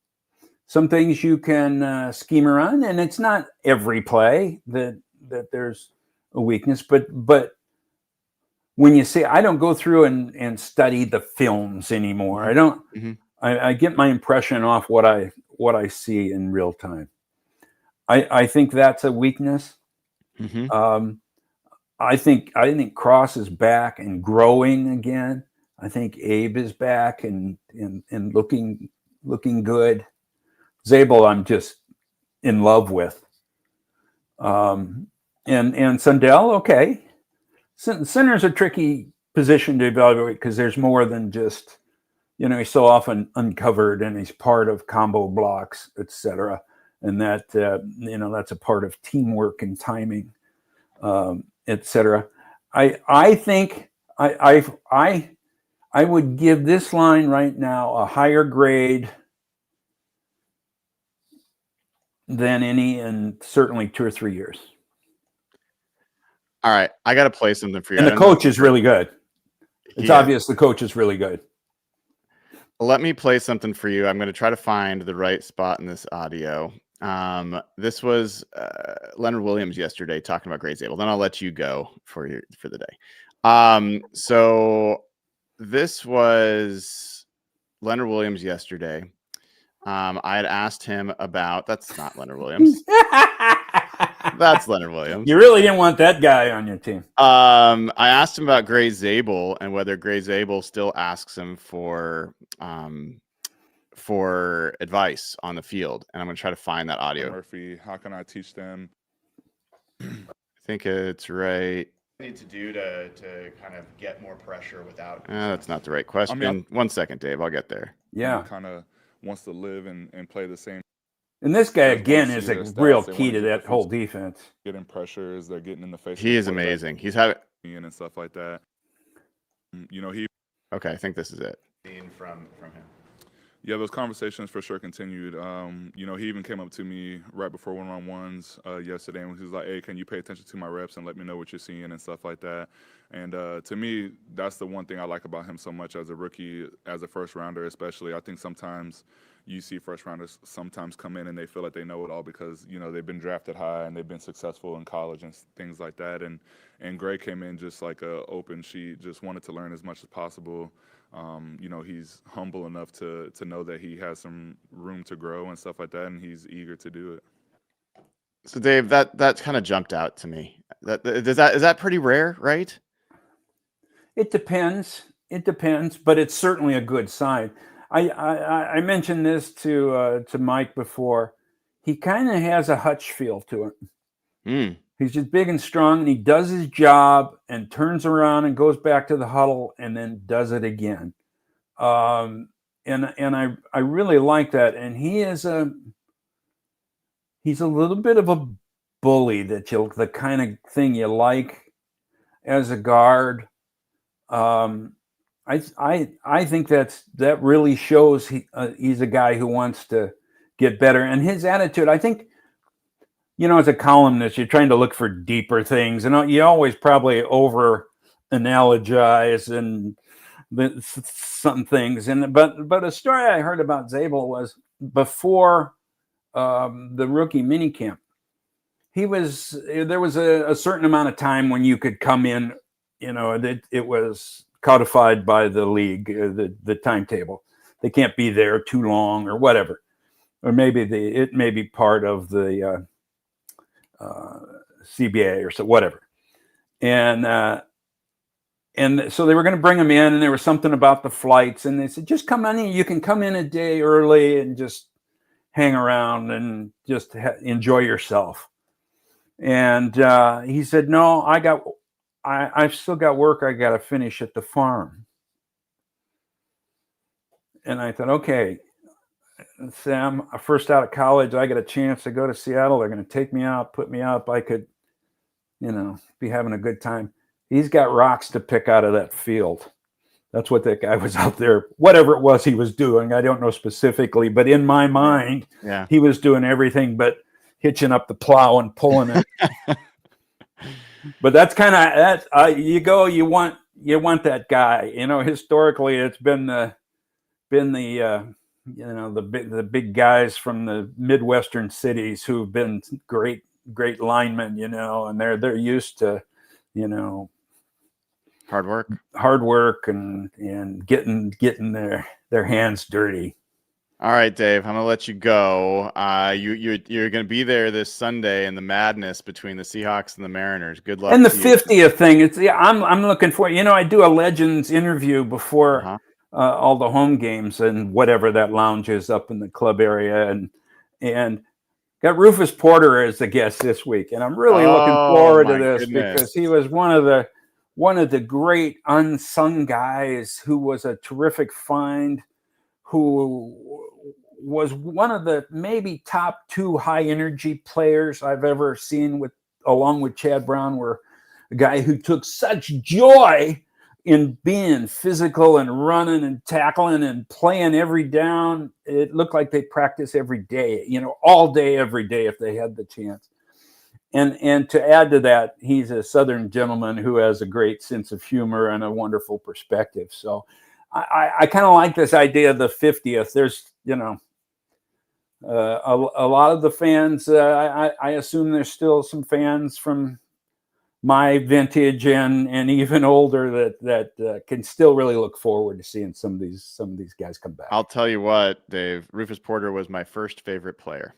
Some things you can scheme around, and it's not every play that there's a weakness, but when you see, I don't go through and study the films anymore. I don't. Mm-hmm. I get my impression off what I see in real time. I think that's a weakness. Mm-hmm. I think Cross is back and growing again. I think Abe is back and looking good. Zabel, I'm just in love with. And Sandell, okay. Center's a tricky position to evaluate because there's more than just, he's so often uncovered and he's part of combo blocks, etc. And that, that's a part of teamwork and timing, etc. I think I would give this line right now a higher grade than any in certainly 2 or 3 years. All right, I got to play something for you. And the coach is really good. It's obvious the coach is really good. Let me play something for you. I'm going to try to find the right spot in this audio. This was Leonard Williams yesterday talking about Gray Zabel. Then I'll let you go for the day. So this was Leonard Williams yesterday. I had asked him about, that's not Leonard Williams. That's Leonard Williams. You really didn't want that guy on your team. I asked him about Gray Zabel and whether Gray Zabel still asks him for advice on the field. And I'm going to try to find that audio. Murphy, how can I teach them? I think it's right. Need to do to kind of get more pressure without. That's not the right question. I mean, 1 second, Dave. I'll get there. Yeah. Kind of wants to live and play the same. And this guy, again, is a real key to that whole defense. Getting pressures, they're getting in the face. He is amazing. He's having and stuff like that. He. Okay, I think this is it. From him. Yeah, those conversations for sure continued. He even came up to me right before one-on-ones yesterday, and he was like, "Hey, can you pay attention to my reps and let me know what you're seeing and stuff like that?" And to me, that's the one thing I like about him so much as a rookie, as a first rounder, especially. I think sometimes you see first rounders sometimes come in and they feel like they know it all because they've been drafted high and they've been successful in college and things like that. And Gray came in just like a open sheet, just wanted to learn as much as possible. He's humble enough to know that he has some room to grow and stuff like that, and he's eager to do it. So, Dave, that kind of jumped out to me. Is that pretty rare, right? It depends. But it's certainly a good sign. I mentioned this to Mike before. He kind of has a Hutch feel to it. He's just big and strong, and he does his job and turns around and goes back to the huddle and then does it again. And I really like that. And he's a little bit of a bully the kind of thing you like as a guard. I think that really shows he's a guy who wants to get better. And his attitude, I think, as a columnist, you're trying to look for deeper things, and you always probably over analogize and some things. But a story I heard about Zabel was before the rookie minicamp. There was a certain amount of time when you could come in. It was codified by the league, the timetable. They can't be there too long or whatever, or maybe it may be part of the CBA or so, whatever. And so they were going to bring him in, and there was something about the flights, and they said, just come on in. You can come in a day early and just hang around and just enjoy yourself. And he said, no, I've still got work I got to finish at the farm. And I thought, okay, Sam, first out of college, I got a chance to go to Seattle. They're going to take me out, put me up. I could, be having a good time. He's got rocks to pick out of that field. That's what that guy was out there, whatever it was he was doing. I don't know specifically, but in my mind, he was doing everything but hitching up the plow and pulling it. But that's kind of that. You want that guy. Historically, it's been the big guys from the Midwestern cities who've been great linemen, and they're used to, hard work and getting their hands dirty. All right, Dave, I'm gonna let you go. You're gonna be there this Sunday in the madness between the Seahawks and the Mariners. Good luck. And the 50th thing, I'm looking for. I do a Legends interview before all the home games and whatever that lounge is up in the club area, and got Rufus Porter as the guest this week, and I'm really looking forward to this because he was one of the great unsung guys who was a terrific find, who was one of the maybe top 2 high energy players I've ever seen along with Chad Brown, were a guy who took such joy in being physical and running and tackling and playing every down. It looked like they practice every day, all day, every day if they had the chance. And to add to that, he's a Southern gentleman who has a great sense of humor and a wonderful perspective. So I kind of like this idea of the 50th. There's, a lot of the fans, I assume there's still some fans from my vintage and even older that can still really look forward to seeing some of these guys come back. I'll tell you what, Dave, Rufus Porter was my first favorite player.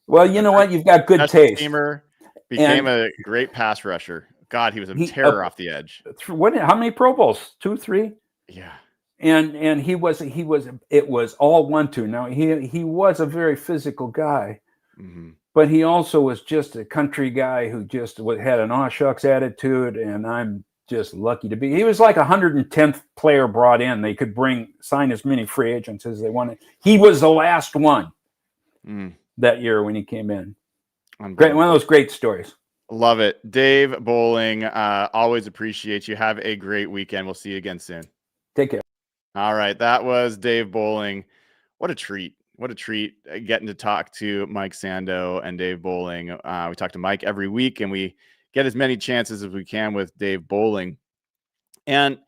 Well, you know what? You've got good taste. Teamer, became a great pass rusher. God, he was a terror off the edge. How many Pro Bowls? 2, 3? Yeah. And it was all 1-2. Now he was a very physical guy, but he also was just a country guy who just had an aw shucks attitude. And I'm just lucky to be. He was like 110th player brought in. They could sign as many free agents as they wanted. He was the last one that year when he came in. Great, one of those great stories. Love it. Dave Boling, always appreciate you. Have a great weekend. We'll see you again soon. Take care. All right. That was Dave Boling. What a treat. What a treat getting to talk to Mike Sando and Dave Boling. We talk to Mike every week, and we get as many chances as we can with Dave Boling. And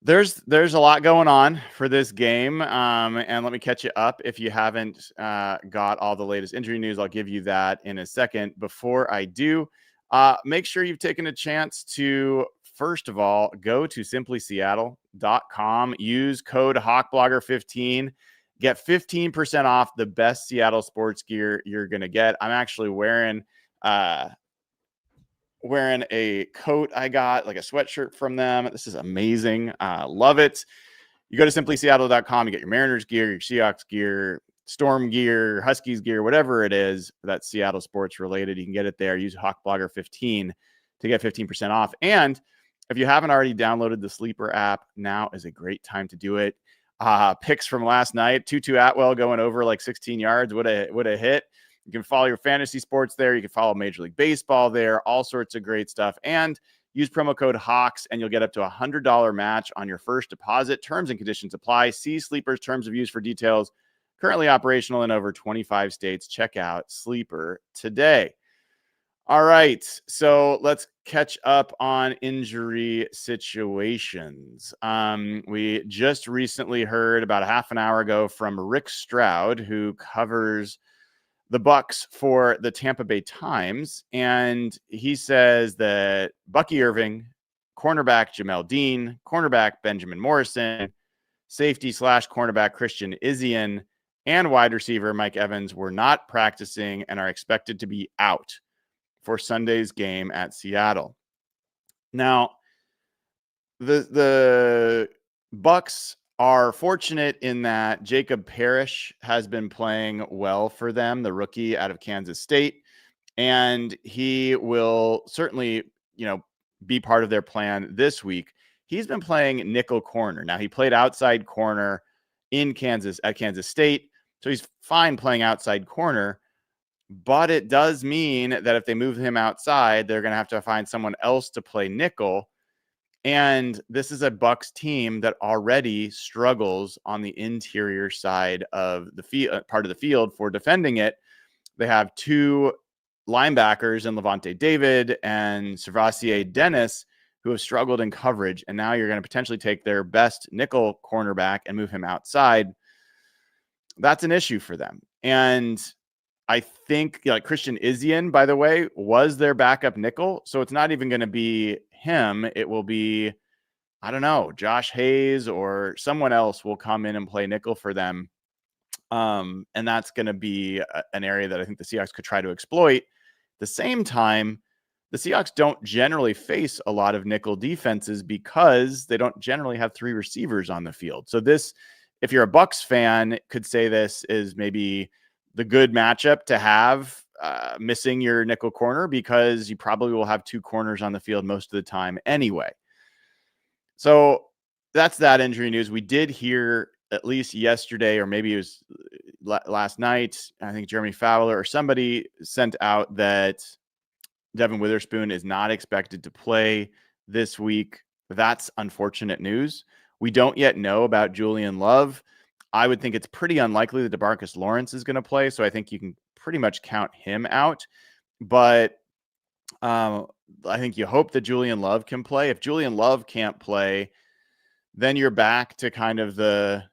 there's a lot going on for this game. And let me catch you up. If you haven't got all the latest injury news, I'll give you that in a second. Before I do, make sure you've taken a chance to, first of all, go to simplyseattle.com, use code HawkBlogger15, get 15% off the best Seattle sports gear you're going to get. I'm actually wearing a coat I got, like a sweatshirt from them. This is amazing. Love it. You go to simplyseattle.com, you get your Mariners gear, your Seahawks gear, Storm gear, Huskies gear, whatever it is that's Seattle sports related. You can get it there. Use HawkBlogger15 to get 15% off. And if you haven't already downloaded the Sleeper app, now is a great time to do it. Picks from last night, Tutu Atwell going over like 16 yards. What a hit. You can follow your fantasy sports there. You can follow Major League Baseball there, all sorts of great stuff. And use promo code HAWKS and you'll get up to $100 match on your first deposit. Terms and conditions apply. See Sleeper's terms of use for details. Currently operational in over 25 states. Check out Sleeper today. All right, so let's catch up on injury situations. We just recently heard about a half an hour ago from Rick Stroud, who covers the Bucs for the Tampa Bay Times, and he says that Bucky Irving, cornerback Jamel Dean, cornerback Benjamin Morrison, safety/cornerback Christian Izien, and wide receiver Mike Evans were not practicing and are expected to be out for Sunday's game at Seattle. Now, the Bucs are fortunate in that Jacob Parrish has been playing well for them, the rookie out of Kansas State, and he will certainly, be part of their plan this week. He's been playing nickel corner. Now, he played outside corner at Kansas State, so he's fine playing outside corner. But it does mean that if they move him outside, they're going to have to find someone else to play nickel. And this is a Bucs team that already struggles on the interior side of the field, part of the field for defending it. They have two linebackers in Levante David and Servassier Dennis who have struggled in coverage. And now you're going to potentially take their best nickel cornerback and move him outside. That's an issue for them. And I think Christian Izien, by the way, was their backup nickel. So it's not even going to be him. It will be, I don't know, Josh Hayes or someone else will come in and play nickel for them. And that's going to be an area that I think the Seahawks could try to exploit. At the same time, the Seahawks don't generally face a lot of nickel defenses because they don't generally have three receivers on the field. So this, if you're a Bucs fan, could say this is maybe the good matchup to have, missing your nickel corner, because you probably will have two corners on the field most of the time anyway. So that's that injury news. We did hear at least yesterday, or maybe it was last night, I think Jeremy Fowler or somebody sent out that Devin Witherspoon is not expected to play this week. That's unfortunate news. We don't yet know about Julian Love. I would think it's pretty unlikely that DeMarcus Lawrence is going to play, so I think you can pretty much count him out. But I think you hope that Julian Love can play. If Julian Love can't play, then you're back to kind of the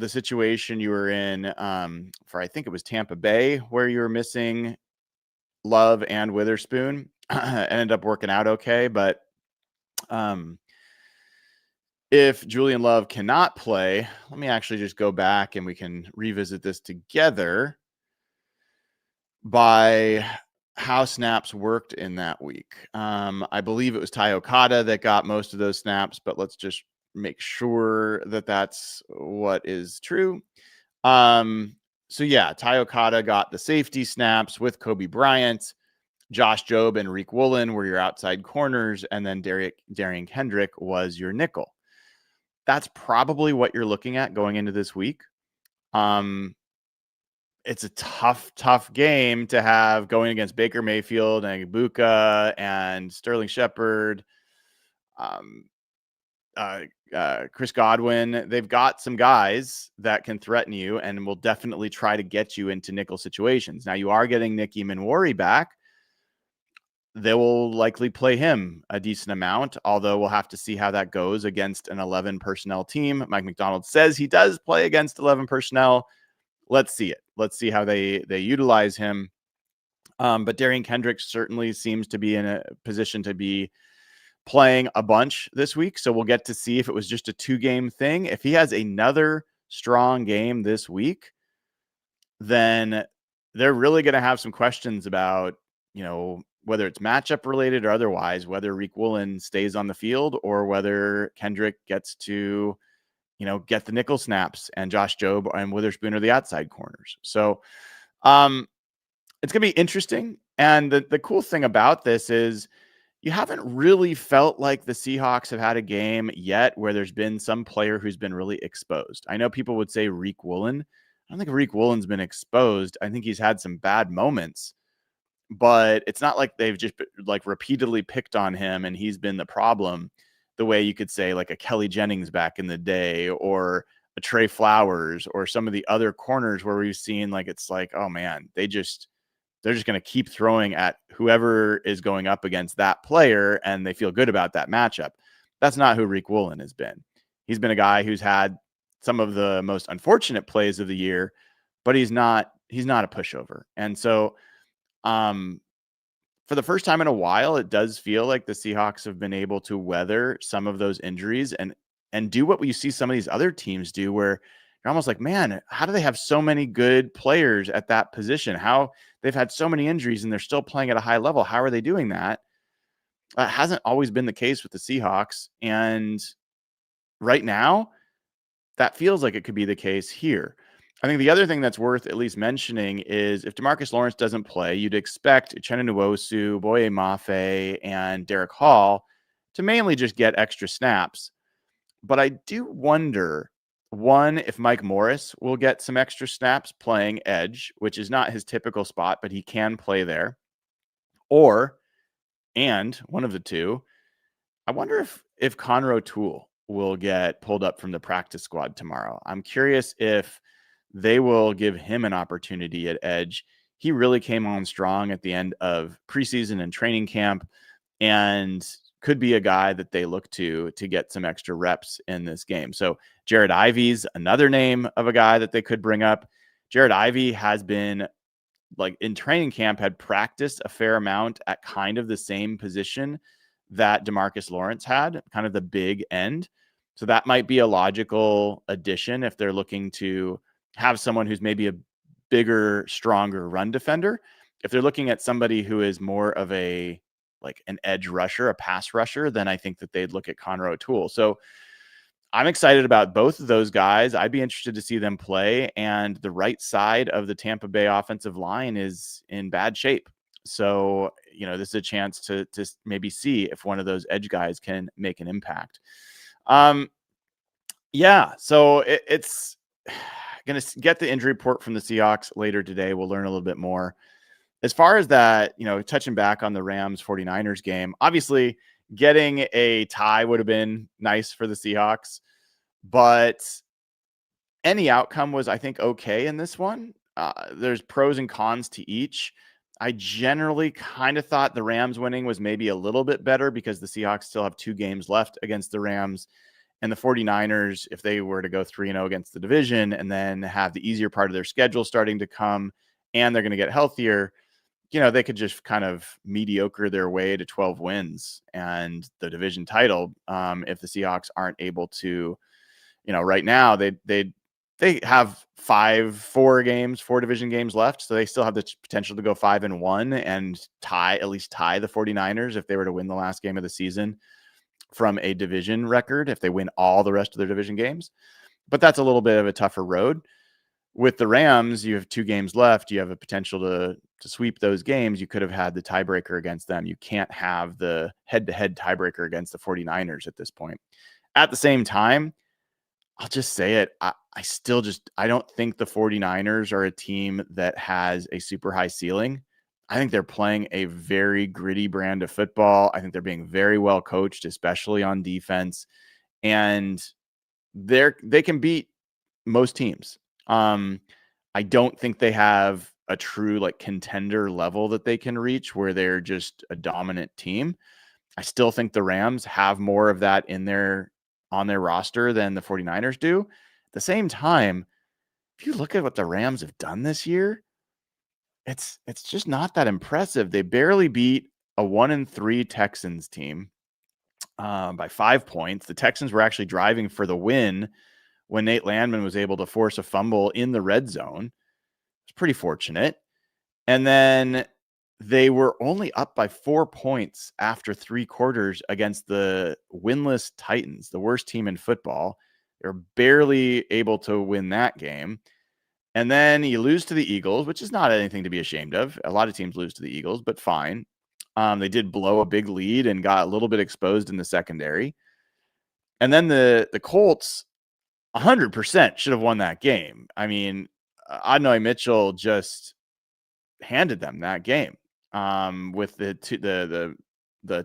situation you were in for, I think it was Tampa Bay, where you were missing Love and Witherspoon. Ended up working out okay, but if Julian Love cannot play, let me actually just go back and we can revisit this together by how snaps worked in that week. I believe it was Ty Okada that got most of those snaps, but let's just make sure that that's what is true. So yeah, Ty Okada got the safety snaps with Kobe Bryant. Josh Jobe and Reek Woolen were your outside corners, and then Darian Kendrick was your nickel. That's probably what you're looking at going into this week. It's a tough game to have going against Baker Mayfield and Ibuka and Sterling Shepard, Chris Godwin. They've got some guys that can threaten you and will definitely try to get you into nickel situations. Now, you are getting Nicky Minwari back. They will likely play him a decent amount, although we'll have to see how that goes against an 11 personnel team. Mike McDonald says he does play against 11 personnel. Let's see it. Let's see how they utilize him. But Darian Kendrick certainly seems to be in a position to be playing a bunch this week. So we'll get to see if it was just a 2-game thing. If he has another strong game this week, then they're really going to have some questions about, whether it's matchup related or otherwise, whether Reek Woolen stays on the field or whether Kendrick gets to, get the nickel snaps and Josh Jobe and Witherspoon are the outside corners. So it's going to be interesting. And the cool thing about this is you haven't really felt like the Seahawks have had a game yet where there's been some player who's been really exposed. I know people would say Reek Woolen. I don't think Reek Woolen's been exposed. I think he's had some bad moments, but it's not like they've just repeatedly picked on him and he's been the problem the way you could say like a Kelly Jennings back in the day or a Trey Flowers or some of the other corners where we've seen it's like, oh man, they're just going to keep throwing at whoever is going up against that player and they feel good about that matchup. That's not who Reek Woolen has been. He's been a guy who's had some of the most unfortunate plays of the year, but he's not a pushover. And so for the first time in a while, it does feel like the Seahawks have been able to weather some of those injuries and do what we see some of these other teams do, where you're almost like, man, how do they have so many good players at that position? How they've had so many injuries and they're still playing at a high level. How are they doing that? That hasn't always been the case with the Seahawks. And right now, that feels like it could be the case here. I think the other thing that's worth at least mentioning is if DeMarcus Lawrence doesn't play, you'd expect Uchenna Nwosu, Boye Mafe, and Derek Hall to mainly just get extra snaps. But I do wonder, one, if Mike Morris will get some extra snaps playing edge, which is not his typical spot, but he can play there. And one of the two, I wonder if Conroe Toole will get pulled up from the practice squad tomorrow. I'm curious if they will give him an opportunity at edge. He really came on strong at the end of preseason and training camp and could be a guy that they look to get some extra reps in this game. So Jared Ivey's another name of a guy that they could bring up. Jared Ivey has been in training camp, had practiced a fair amount at kind of the same position that DeMarcus Lawrence had, kind of the big end. So that might be a logical addition if they're looking to have someone who's maybe a bigger, stronger run defender. If they're looking at somebody who is more of an edge rusher, a pass rusher, then I think that they'd look at Conroe Toole. So I'm excited about both of those guys. I'd be interested to see them play. And the right side of the Tampa Bay offensive line is in bad shape. So, this is a chance to maybe see if one of those edge guys can make an impact. So it's going to get the injury report from the Seahawks later today. We'll learn a little bit more. As far as that, touching back on the Rams 49ers game, obviously getting a tie would have been nice for the Seahawks, but any outcome was, I think, okay in this one. There's pros and cons to each. I generally kind of thought the Rams winning was maybe a little bit better because the Seahawks still have 2 games left against the Rams. And the 49ers, if they were to go 3-0 against the division and then have the easier part of their schedule starting to come and they're going to get healthier, they could just kind of mediocre their way to 12 wins and the division title. If the Seahawks aren't able to, right now they have 4 division games left. So they still have the potential to go 5-1 and at least tie the 49ers if they were to win the last game of the season from a division record, if they win all the rest of their division games. But that's a little bit of a tougher road. With the Rams, you have 2 games left. You have a potential to sweep those games. You could have had the tiebreaker against them. You can't have the head-to-head tiebreaker against the 49ers at this point. At the same time, I'll just say it. I don't think the 49ers are a team that has a super high ceiling. I think they're playing a very gritty brand of football. I think they're being very well coached, especially on defense. And they can beat most teams. I don't think they have a true contender level that they can reach where they're just a dominant team. I still think the Rams have more of that on their roster than the 49ers do. At the same time, if you look at what the Rams have done this year, it's just not that impressive. They barely beat a 1-3 Texans team by 5 points. The Texans were actually driving for the win when Nate Landman was able to force a fumble in the red zone. It's pretty fortunate. And then they were only up by 4 points after 3 quarters against the winless Titans, the worst team in football. They're barely able to win that game. And then you lose to the Eagles, which is not anything to be ashamed of. A lot of teams lose to the Eagles, but fine. They did blow a big lead and got a little bit exposed in the secondary. And then the Colts 100% should have won that game. I mean, Adonai Mitchell just handed them that game with the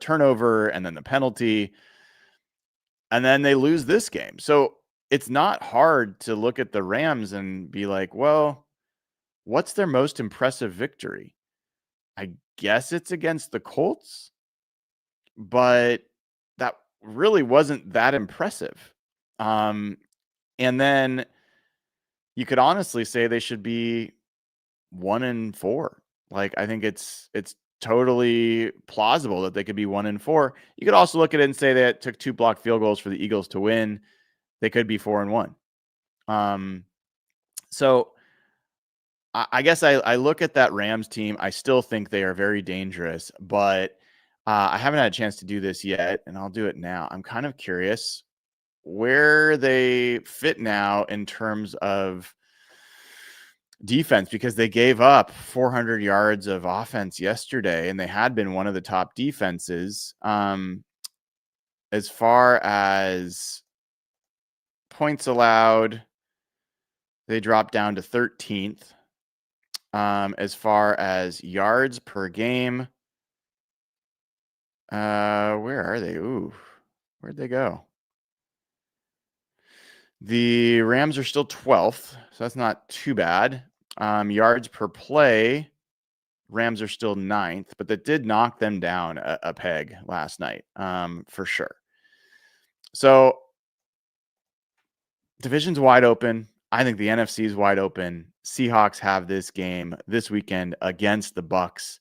turnover and then the penalty. And then they lose this game. So it's not hard to look at the Rams and be like, well, what's their most impressive victory? I guess it's against the Colts, but that really wasn't that impressive. And then you could honestly say they should be 1-4. I think it's totally plausible that they could be 1-4. You could also look at it and say that it took 2 blocked field goals for the Eagles to win. They could be 4-1. So I guess I look at that Rams team. I still think they are very dangerous, but I haven't had a chance to do this yet, and I'll do it now. I'm kind of curious where they fit now in terms of defense, because they gave up 400 yards of offense yesterday, and they had been one of the top defenses. As far as points allowed, they dropped down to 13th. As far as yards per game, where are they? Ooh, where'd they go? The Rams are still 12th, so that's not too bad. Yards per play, Rams are still 9th, but that did knock them down a peg last night, for sure. So division's wide open. I think the NFC is wide open. Seahawks have this game this weekend against the Bucs.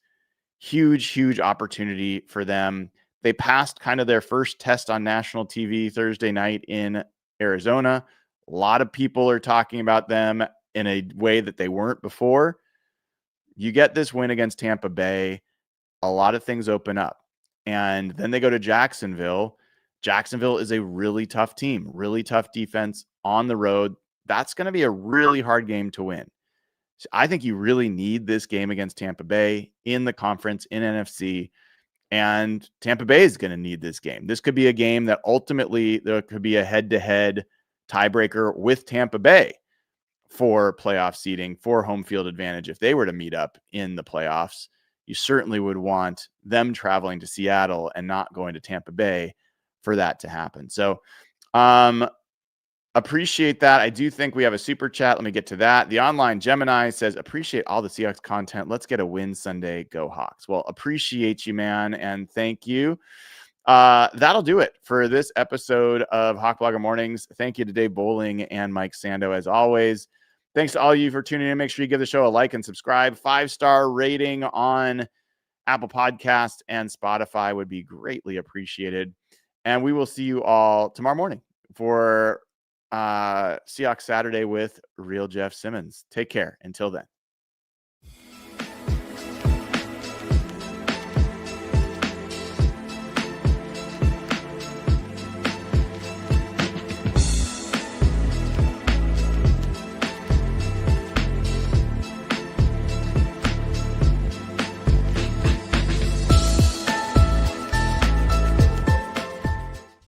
Huge, huge opportunity for them. They passed kind of their first test on national TV Thursday night in Arizona. A lot of people are talking about them in a way that they weren't before. You get this win against Tampa Bay, a lot of things open up. And then they go to Jacksonville. Jacksonville is a really tough team, really tough defense on the road. That's going to be a really hard game to win. So I think you really need this game against Tampa Bay in the conference in NFC. And Tampa Bay is going to need this game. This could be a game that ultimately there could be a head-to-head tiebreaker with Tampa Bay for playoff seeding, for home field advantage if they were to meet up in the playoffs. you certainly would want them traveling to Seattle and not going to Tampa Bay for that to happen. So appreciate that. I do think we have a super chat. Let me get to that. The online Gemini says, appreciate all the Seahawks content. Let's get a win Sunday. Go Hawks. Well, appreciate you, man. And thank you. That'll do it for this episode of Hawk Blogger Mornings. Thank you to Dave Boling and Mike Sando, as always. Thanks to all of you for tuning in. Make sure you give the show a like and subscribe. 5-star rating on Apple Podcasts and Spotify would be greatly appreciated. And we will see you all tomorrow morning for Seahawks Saturday with Real Jeff Simmons. Take care. Until then.